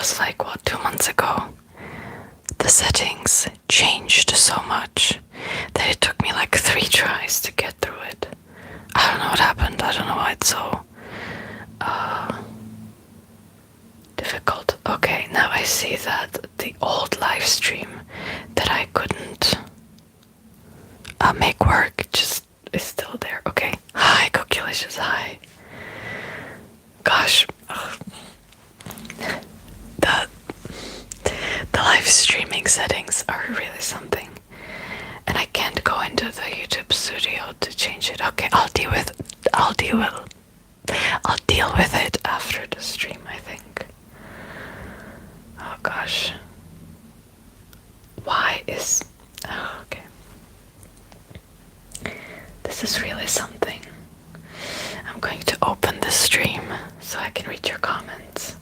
was like, what, 2 months ago, the settings changed so much that it took me like 3 tries to get through it. I don't know what happened. I don't know why it's so difficult. Okay, now I see that the old live stream that I couldn't make work just is still there. Okay. Hi, Cookulicious. Hi. Gosh. The live streaming settings are really something. And I can't go into the YouTube studio to change it. Okay, I'll deal with it after the stream, I think. Oh gosh. Why is... Oh, okay. This is really something. I'm going to open the stream so I can read your comments.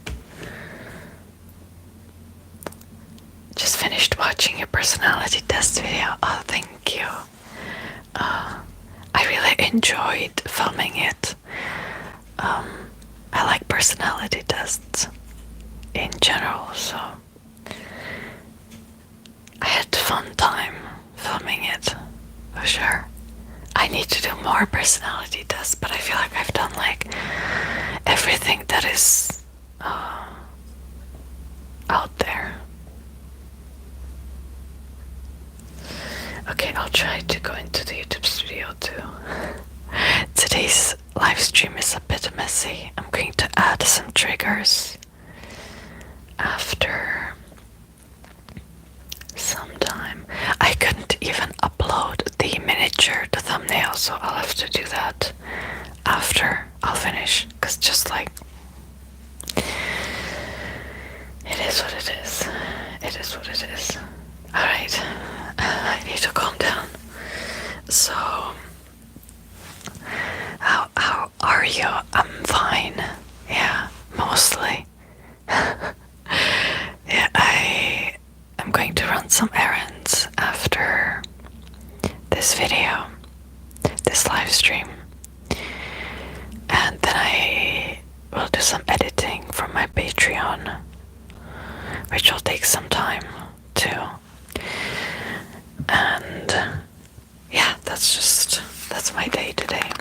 Just finished watching your personality test video. Oh, thank you. I really enjoyed filming it. I like personality tests in general, so I had a fun time filming it, for sure. I need to do more personality tests, but I feel like I've done like everything that is out there. Okay, I'll try to go into the YouTube studio too. Today's live stream is a bit messy. I'm going to add some triggers after some time. I couldn't even upload the miniature, the thumbnail, so I'll have to do that after I'll finish, because just like, it is what it is. It is what it is. Alright, I need to calm down. So, how are you? I'm fine. Yeah, mostly. Yeah, I'm going to run some errands after this video, this live stream, and then I will do some editing for my Patreon, which will take some time too. And yeah, that's my day today.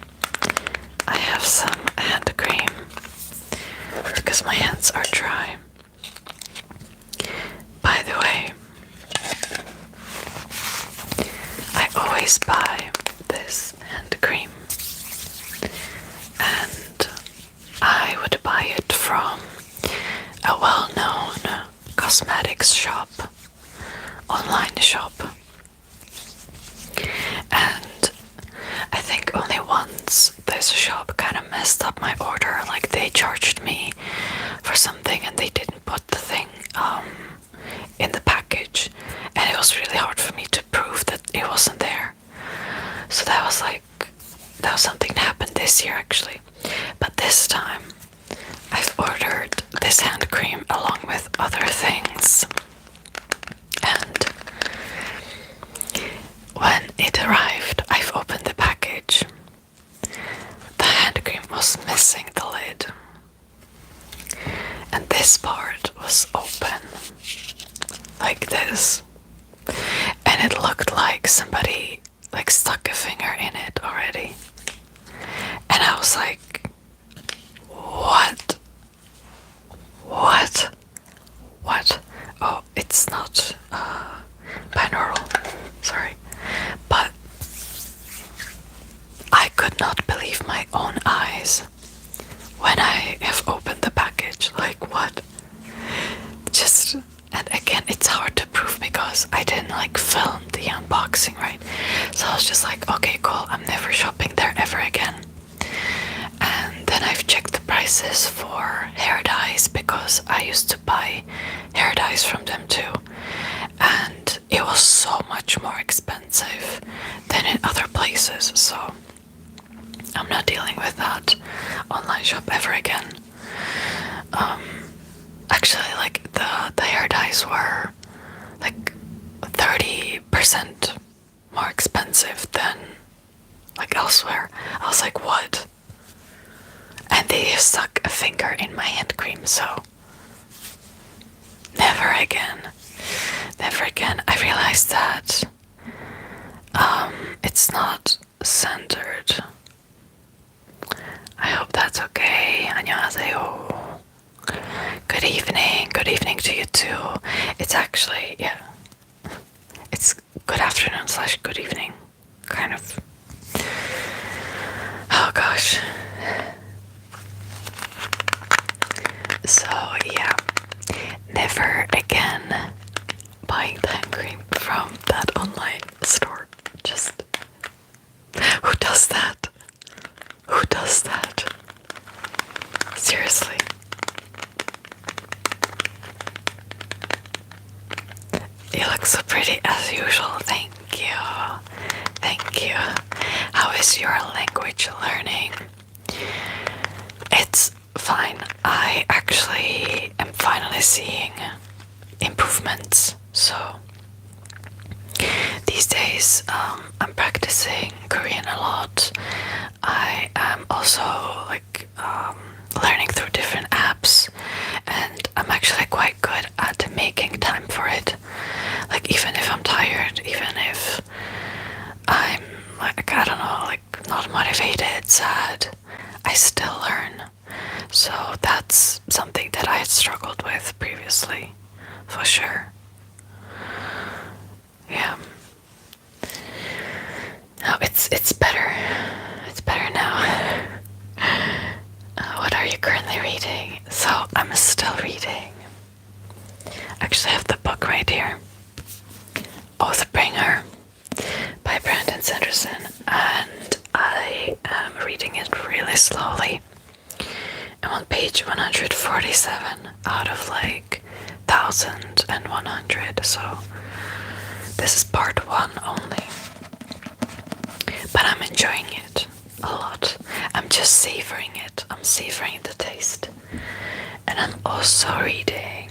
I have some hand cream because my hands are dry. By the way, I always buy this hand cream, and I would buy it from a well-known cosmetics shop, online shop. And I think only once this shop kind of messed up my order, like they charged me for something and they didn't put the thing in the package, and it was really hard for me to prove that it wasn't there. So that was something that happened this year actually. But this time I've ordered this hand cream along with other things, and when it arrived, I've opened the package. The hand cream was missing the lid, and this part was open, like this, and it looked like somebody like stuck a finger in it already. And I was like, what? Oh, it's not binaural, sorry. But I could not believe my own eyes when I have opened the package. Like, what? And again, it's hard to prove because I didn't like film the unboxing, right? So I was just like, okay, cool, I'm never shopping there ever again. And then I've checked the prices for hair dyes because I used to buy hair dyes from them too. And it was so much more expensive than in other places, so I'm not dealing with that online shop ever again. Actually, like the hair dyes were like 30% more expensive than like elsewhere. I was like, what? And they stuck a finger in my hand cream, so again. Never again. I realized that it's not centered. I hope that's okay. 안녕하세요. Good evening. Good evening to you too. It's actually, yeah. It's good afternoon / good evening. Kind of. Oh gosh. So yeah. Never again buying hand cream from that online store. Just. Who does that? Who does that? Seriously. You look so pretty as usual. Thank you. Thank you. How is your language learning? It's fine. I actually am finally seeing improvements. So these days I'm practicing Korean a lot. I am also like learning through different apps, and I'm actually quite good at making time for it. Like even if I'm tired, even if I'm like, I don't know, like not motivated, sad, I still learn. So that's something that I had struggled with previously, for sure. Yeah. No, it's better. It's better now. What are you currently reading? So I'm still reading. Actually, I have the book right here. Oathbringer by Brandon Sanderson, and I am reading it really slowly. I'm on page 147 out of like 1100, so this is part 1 only. But I'm enjoying it a lot. I'm just savoring it. I'm savoring the taste. And I'm also reading.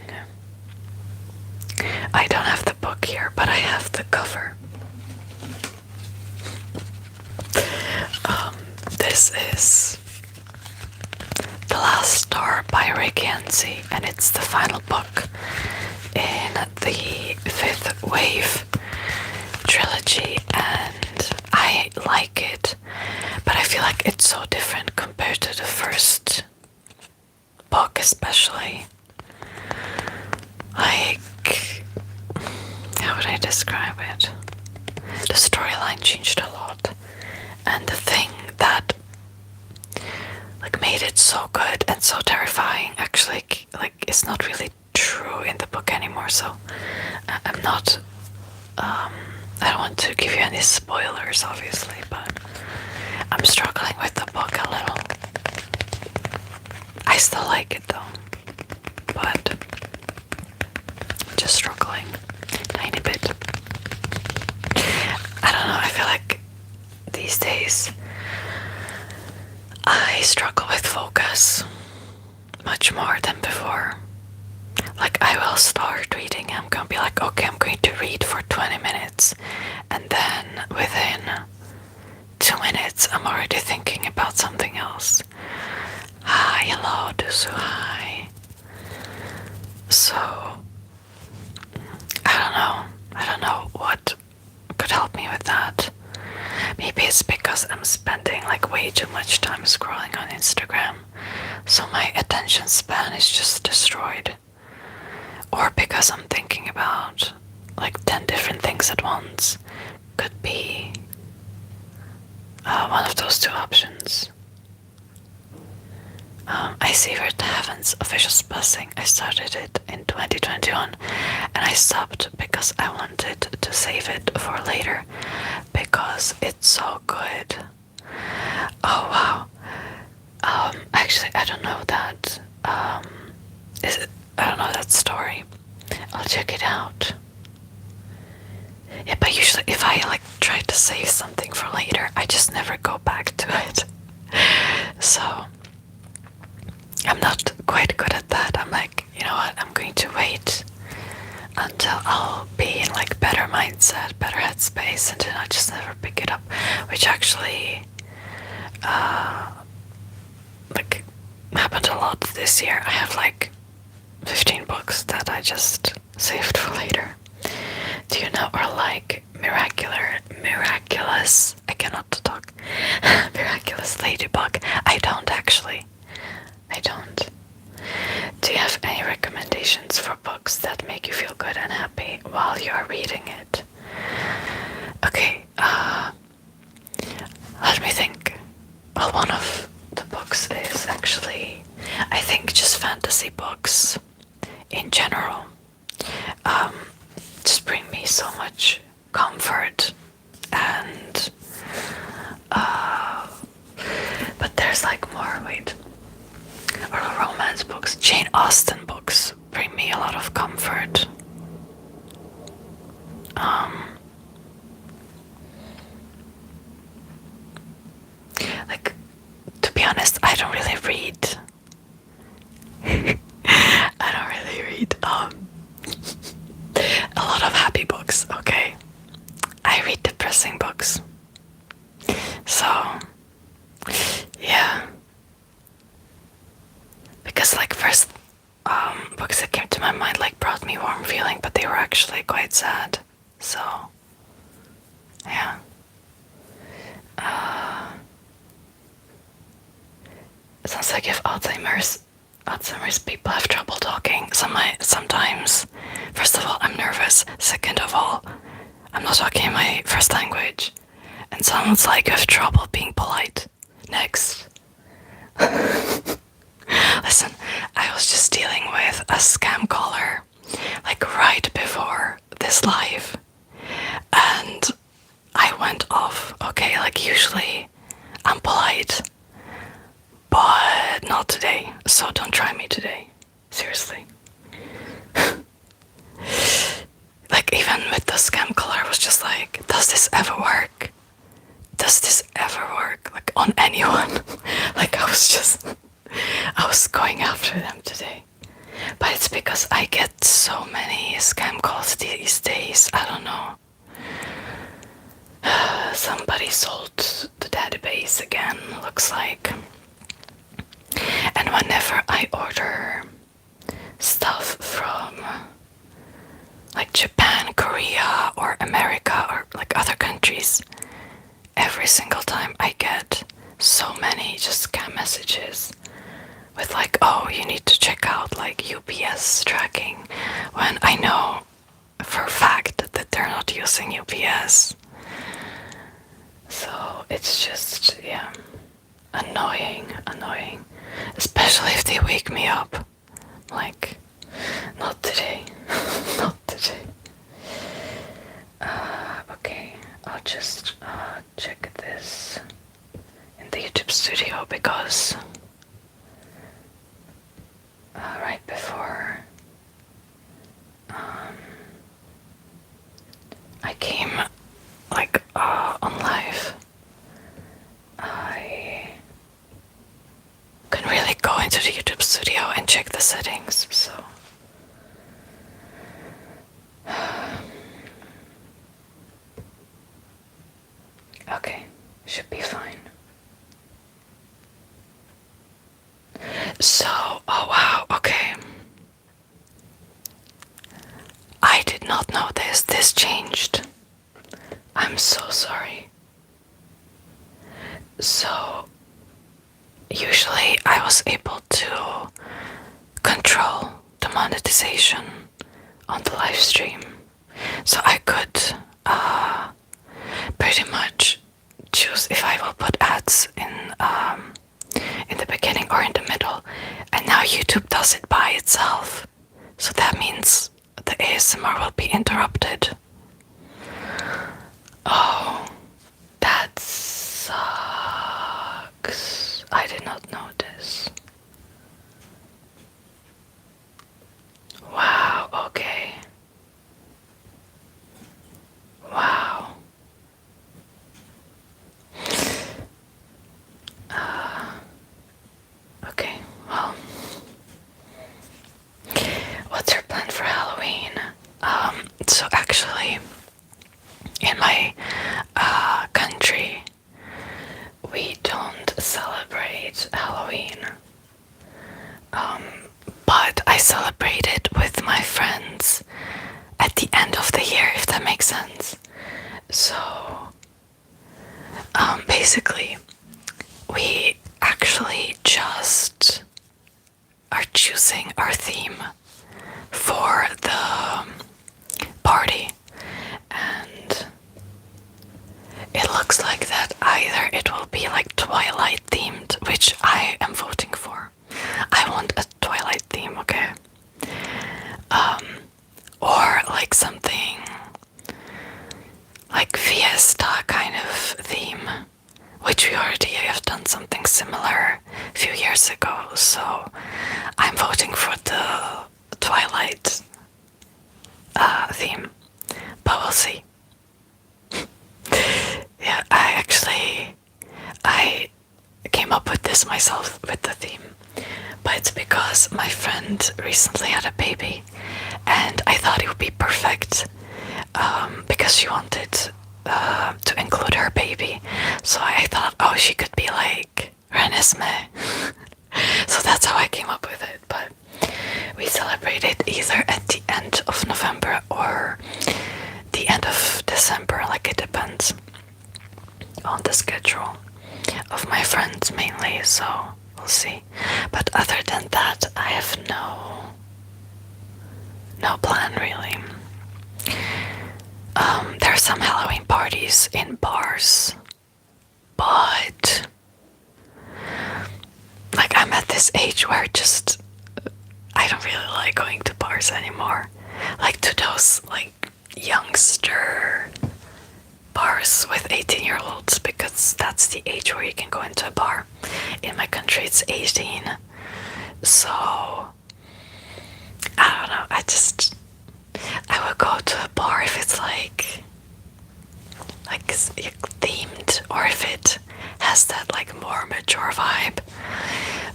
I don't have the book here, but I have the cover. This is The Last Star by Rick Yancey, and it's the final book in the 5th Wave trilogy, and I like it, but I feel like it's so different compared to the first book, especially. Like, how would I describe it? The storyline changed a lot, and the thing that like made it so good and so terrifying actually like is not really true in the book anymore. So I'm not I don't want to give you any spoilers, obviously, but I'm struggling with the book a little. I still like it though, but just struggling tiny bit. I don't know, I feel like these days I struggle with focus much more than before. Like I will start reading, I'm gonna be like, okay, I'm going to read for 20 minutes, and then within 2 minutes I'm already thinking about something else. Hi, hello, Dusu, hi. So I don't know what could help me with that. Maybe it's because I'm spending like way too much time scrolling on Instagram, so my attention span is just destroyed. Or because I'm thinking about like 10 different things at once. Could be one of those 2 options. I Savored the Heavens Official Blessing. I started it in 2021 and I stopped because I wanted to save it for later because it's so good. Oh wow. Actually I don't know that. I don't know that story. I'll check it out. Yeah, but usually if I like try to save something for later, I just never go back to it. So I'm not quite good at that. I'm like, you know what, I'm going to wait until I'll be in like better mindset, better headspace, and then I just never pick it up. Which actually happened a lot this year. I have like 15 books that I just saved for later. Do you know or like miraculous, I cannot talk, miraculous ladybug? I don't actually. I don't. Do you have any recommendations for books that make you feel good and happy while you are reading it? Okay, let me think. Well, one of the books is actually, I think, just fantasy books in general. Just bring me so much comfort and but there's like more, wait, or romance books. Jane Austen books bring me a lot of comfort. Like, to be honest, I don't really read. I don't really read a lot of happy books, okay? I read depressing books. So, yeah. Because like first books that came to my mind like brought me warm feeling, but they were actually quite sad. So, yeah. It sounds like if Alzheimer's people have trouble talking. Sometimes, first of all, I'm nervous. Second of all, I'm not talking my first language. And sounds like you have trouble being polite. Next. Listen, I was just dealing with a scam caller, like right before this live. And I went off. Okay, like usually I'm polite. But not today, so don't try me today. Seriously. Like, even with the scam caller, I was just like, does this ever work? Does this ever work? Like, on anyone? Like, I was going after them today. But it's because I get so many scam calls these days. I don't know. Somebody sold the database again, looks like. And whenever I order stuff from like Japan, Korea, or America, or like other countries, every single time I get so many just scam messages with like, oh, you need to check out like UPS tracking, when I know for a fact that they're not using UPS. So it's just, yeah, annoying. Especially if they wake me up. Like, not today. Not today. Okay, I'll just check this in the YouTube studio because right before I came like on live, I can really go into the YouTube studio and check the settings, so okay, should be fine. So, oh wow, okay. I did not know this. This changed. I'm so sorry. So, usually I was able to control the monetization on the live stream. So I could pretty much choose if I will put ads in the beginning or in the middle. And now YouTube does it by itself. So that means the ASMR will be interrupted. Oh, that sucks. I did not know this. Wow, okay. Wow. Okay, well. What's your plan for Halloween? So actually, in my country, we don't celebrate Halloween. But I celebrate it with my friends makes sense. So, basically, we actually just are choosing our theme for the party, and it looks like that either it will be like Twilight themed, which I am voting for. I want a Twilight theme, okay? Or like something like Fiesta kind of theme, which we already have done something similar a few years ago, so I'm voting for the Twilight theme, but we'll see. Yeah, I came up with this myself, with the theme, but it's because my friend recently had a baby, and I thought it would be perfect, because she wanted to include her baby, so I thought, oh, she could be like Renesmee. So that's how I came up with it, but we celebrate it either at the end of November or the end of December, like it depends on the schedule of my friends mainly, so we'll see. But other than that, I have no plan really. There are some Halloween parties in bars, but like I'm at this age where just I don't really like going to bars anymore. Like to those like youngster bars with 18-year-olds, because that's the age where you can go into a bar. In my country it's 18. So I don't know, I would go to a bar if it's like themed, or if it has that like more mature vibe,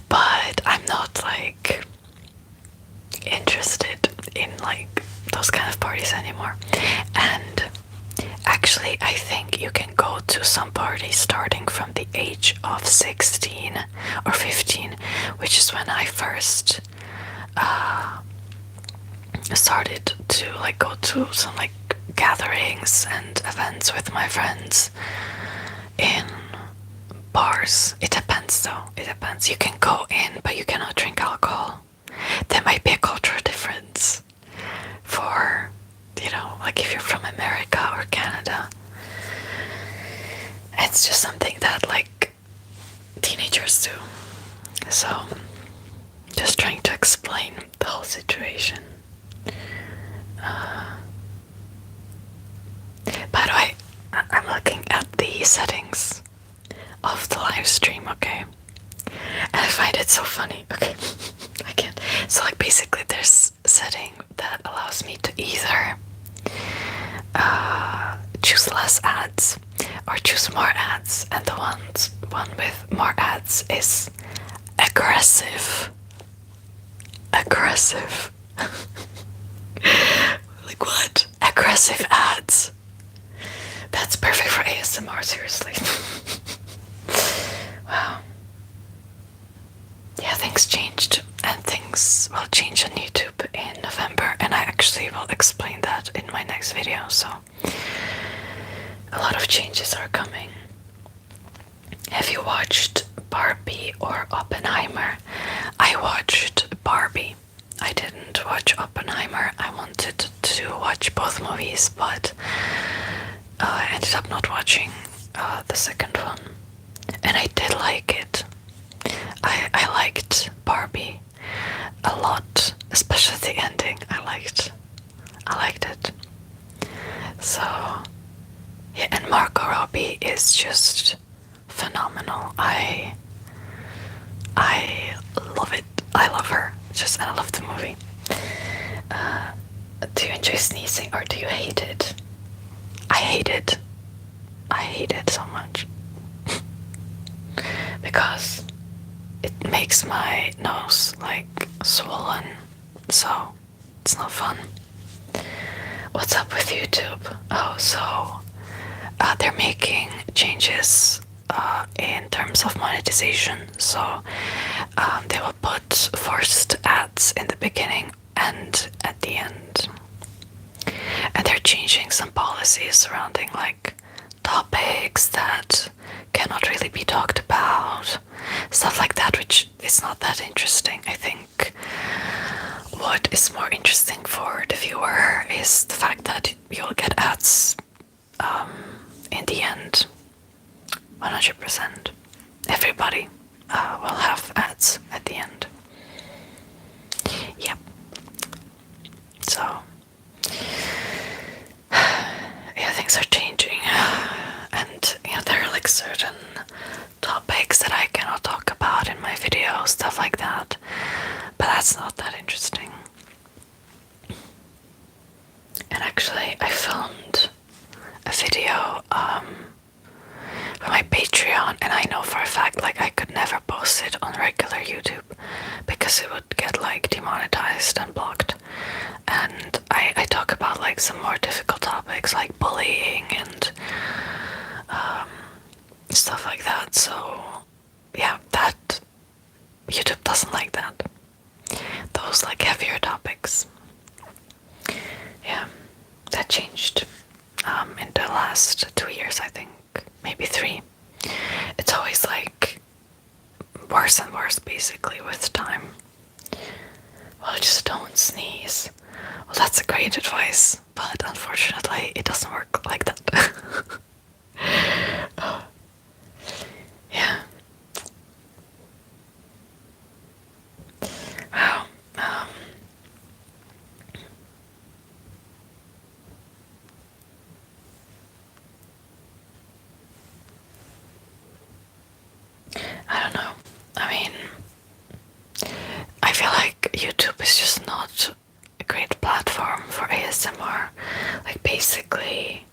but I'm not like interested in like those kind of parties anymore. And actually I think you can go to some parties starting from the age of 16 or 15, which is when I first started to like go to some like gatherings and events with my friends in bars. It depends though, it depends. You can go in, but you cannot drink alcohol. There might be a cultural difference for, you know, like if you're from America or Canada. It's just something that like teenagers do. So just trying to explain the whole situation. By the way, I'm looking at the settings of the live stream, okay? And I find it so funny, okay? I can't. So like basically there's a setting that allows me to either choose less ads or choose more ads, and the one with more ads is aggressive. Aggressive. Like what? Aggressive ads. That's perfect for ASMR, seriously. Wow. Yeah, things changed, and things will change on YouTube in November, and I actually will explain that in my next video, so a lot of changes are coming. Have you watched Barbie or Oppenheimer? I watched Barbie. I didn't watch Oppenheimer. I wanted to watch both movies, but I ended up not watching the second one. And I did like it. I liked Barbie a lot, especially the ending. I liked it. So yeah, and Margot Robbie is just phenomenal. I love it. I love her. And I love the movie. Do you enjoy sneezing or do you hate it? I hate it. I hate it so much. Because it makes my nose like swollen. So it's not fun. What's up with YouTube? Oh, so they're making changes in terms of monetization. So they will put forced ads in the beginning and at the end. And they're changing some policies privacy surrounding like topics that cannot really be talked about, stuff like that, which is not that interesting. I think what is more interesting for the viewer is the fact that you'll get ads in the end. 100%. Everybody will have ads at the end. Yep. So, yeah, things are changing. And, there are like certain topics that I cannot talk about in my videos, stuff like that. But that's not that interesting. And actually, I filmed a video for my Patreon, and I know for a fact like I could never post it on regular YouTube because it would get like demonetized and blocked. And I talk about like some more difficult topics like bullying and stuff like that. So yeah, that YouTube doesn't like that. Those like heavier topics. Yeah, that changed in the last 2 years, I think. Maybe 3. It's always like worse and worse basically with time. Well, just don't sneeze. Well, that's a great advice, but unfortunately it doesn't work like that. Yeah. Wow. I don't know. I mean, I feel like YouTube is just not a great platform for ASMR. Like, basically,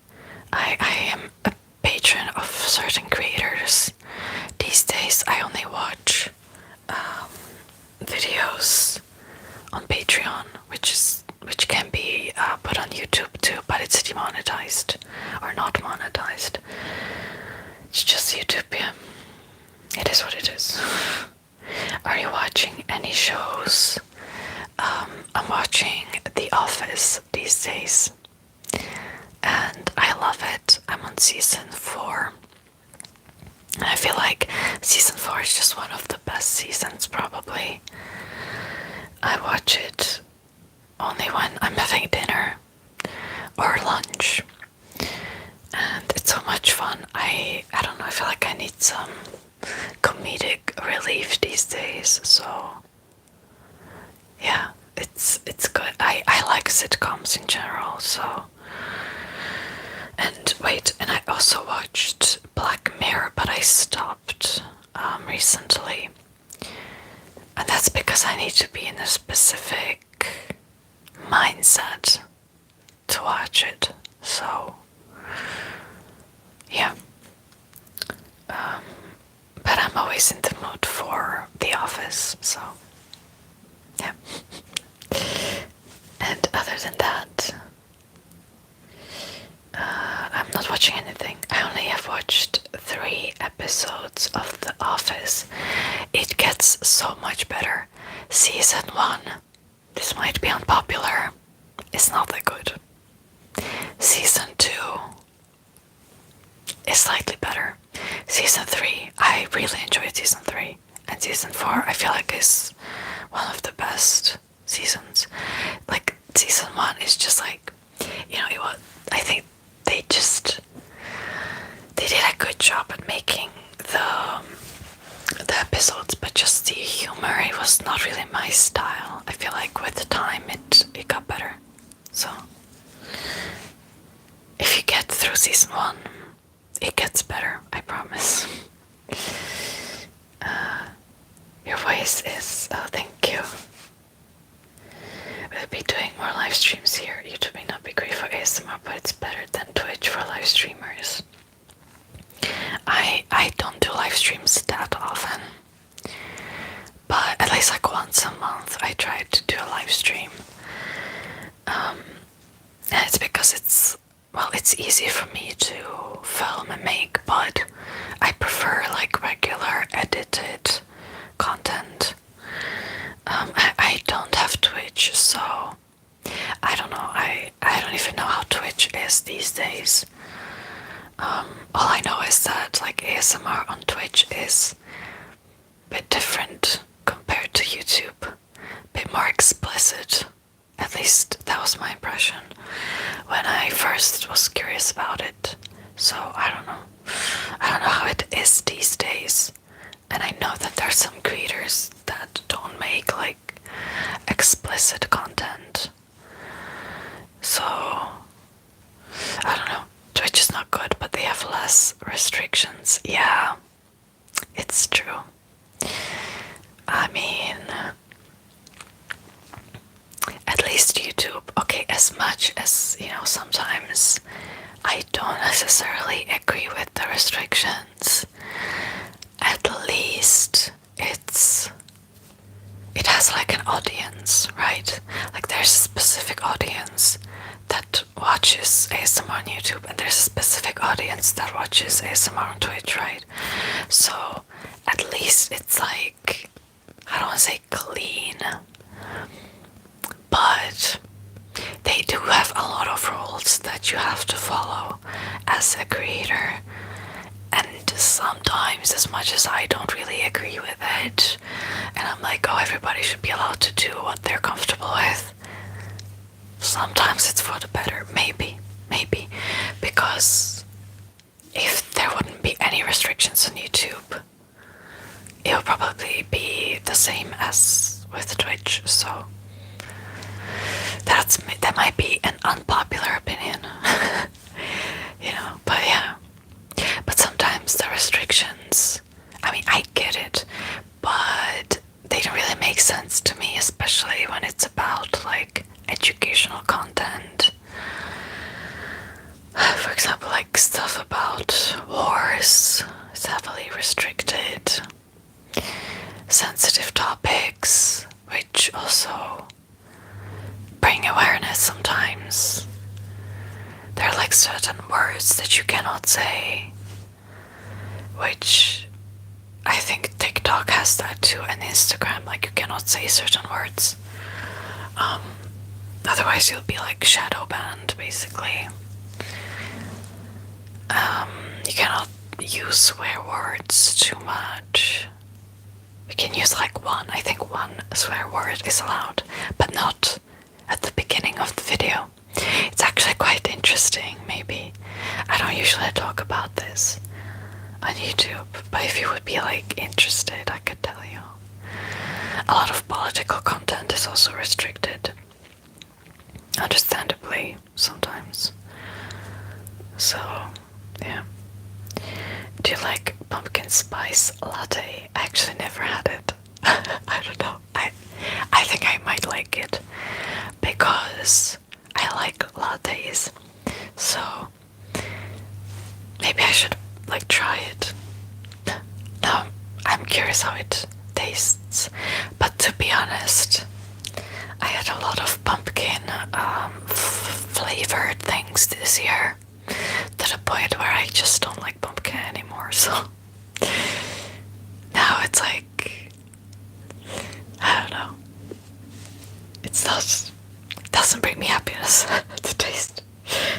I am a patron of certain creators. These days, I only watch videos on Patreon, which can be put on YouTube too, but it's demonetized or not monetized. It's just YouTube, yeah. It is what it is. Are you watching any shows? I'm watching The Office these days, and I love it. I'm on season 4. And I feel like season 4 is just one of the best seasons, probably. I watch it only when I'm having dinner or lunch, and it's so much fun. I don't know, I feel like I need some comedic relief these days, so yeah, it's good. I like sitcoms in general, so. And wait, and I also watched Black Mirror, but I stopped recently, and that's because I need to be in a specific mindset to watch it, so yeah. But I'm always in the mood for The Office, so yeah. And other than that, I'm not watching anything. I only have watched 3 episodes of The Office. It gets so much better. Season 1, this might be unpopular, is not that good. Season 2 is slightly better. Season 3, I really enjoyed season 3. And season 4, I feel like is one of the best seasons. Like, season 1 is just like, it was, I think they did a good job at making the episodes, but just the humor, it was not really my style. I feel like with time it got better. So if you get through season 1, it gets better, I promise. Your voice is, oh, thank you. We'll be doing more live streams here. YouTube may not be great for ASMR, but it's better than Twitch for live streamers. I don't do live streams that often, but at least like once a month I try to do a live stream. And it's because it's easy for me to film and make, but I prefer like regular edited content. I don't have Twitch, so I don't know. I don't even know how Twitch is these days. All I know is that like ASMR on Twitch is a bit different compared to YouTube, a bit more explicit. At least that was my impression when I first was curious about it. So I don't know. I don't know how it is these days. And I know that there's some creators that don't make like explicit content. So I don't know. Twitch is not good, but they have less restrictions. Yeah, it's true. I mean, at least YouTube, okay, as much as, you know, sometimes I don't necessarily agree with the restrictions, at least it has like an audience, right? Like there's a specific audience that watches ASMR on YouTube, and there's a specific audience that watches ASMR on Twitch, right? So at least it's like, I don't want to say clean, but they do have a lot of rules that you have to follow as a creator. And sometimes, as much as I don't really agree with it, and I'm like, oh, everybody should be allowed to do what they're comfortable with, sometimes it's for the better. Maybe. Because if there wouldn't be any restrictions on YouTube, it would probably be the same as with Twitch. So that might be an unpopular opinion. You know, but yeah. But sometimes the restrictions, I mean, I get it, but they don't really make sense to me, especially when it's about like educational content. For example, like stuff about wars is heavily restricted. Sensitive topics, which also bring awareness sometimes. There are like certain words that you cannot say, which I think TikTok has that too, and Instagram, like you cannot say certain words. Otherwise you'll be like shadow banned, basically. You cannot use swear words too much. You can use like one, I think one swear word is allowed, but not at the beginning of the video. It's actually quite interesting, maybe. I don't usually talk about this on YouTube, but if you would be like interested, I could tell you. A lot of political content is also restricted. Understandably, sometimes. So, yeah. Do you like pumpkin spice latte? I actually never had it. I don't know. I think I might like it because I like lattes. So maybe I should like try it. Now I'm curious how it tastes. But to be honest, I had a lot of pumpkin flavored things this year, to the point where I just don't like pumpkin anymore. So now it's like, I don't know. It's not, it doesn't bring me happiness. The taste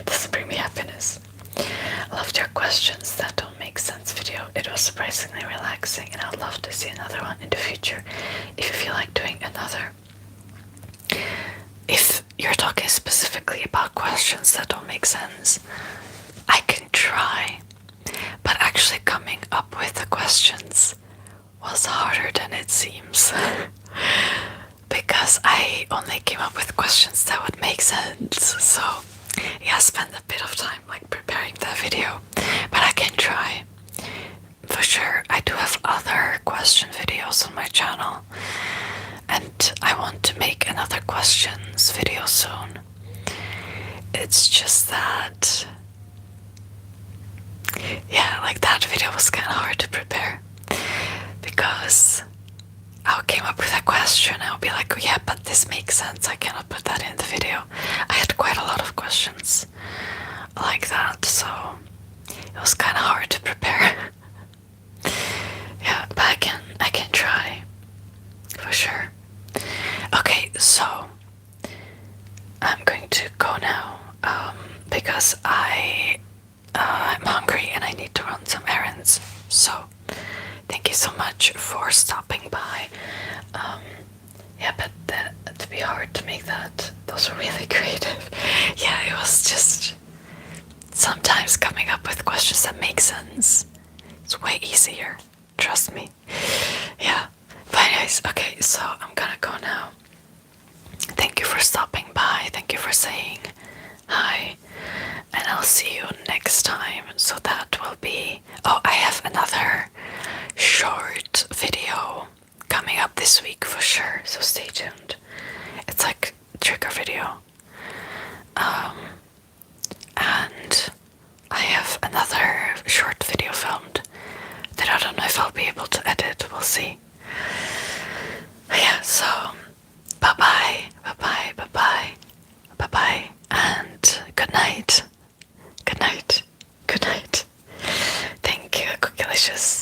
doesn't bring me happiness. I loved your questions that don't make sense video. It was surprisingly relaxing, and I'd love to see another one in the future if you feel like doing another. If you're talking specifically about questions that don't make sense, I can try, but actually coming up with the questions was harder than it seems. Because I only came up with questions that would make sense. So yeah, I spent a bit of time like preparing that video, but I can try. For sure, I do have other question videos on my channel, and I want to make another questions video soon. It's just that, yeah, like that video was kind of hard to prepare, because I came up with a question and I'll be like, oh yeah, but this makes sense, I cannot put that in the video. I had quite a lot of questions like that, so it was kind of hard to prepare. Yeah, but I can try, for sure. Okay, so I'm going to go now, because I'm hungry and I need to run some errands. So thank you so much for stopping by. Yeah, but to be hard to make that. Those were really creative. Yeah, it was just sometimes coming up with questions that make sense. It's way easier. Trust me. Yeah. But anyways, okay, so I'm gonna go now. Thank you for stopping by. Thank you for saying hi. And I'll see you next time. So that will be... Oh, I have another short video coming up this week for sure. So stay tuned. It's like a trigger video. And I have another short video filmed that I don't know if I'll be able to edit. We'll see. Yeah, so bye bye, bye bye, bye bye, bye bye, and good night, good night, good night. Thank you, Cookylicious.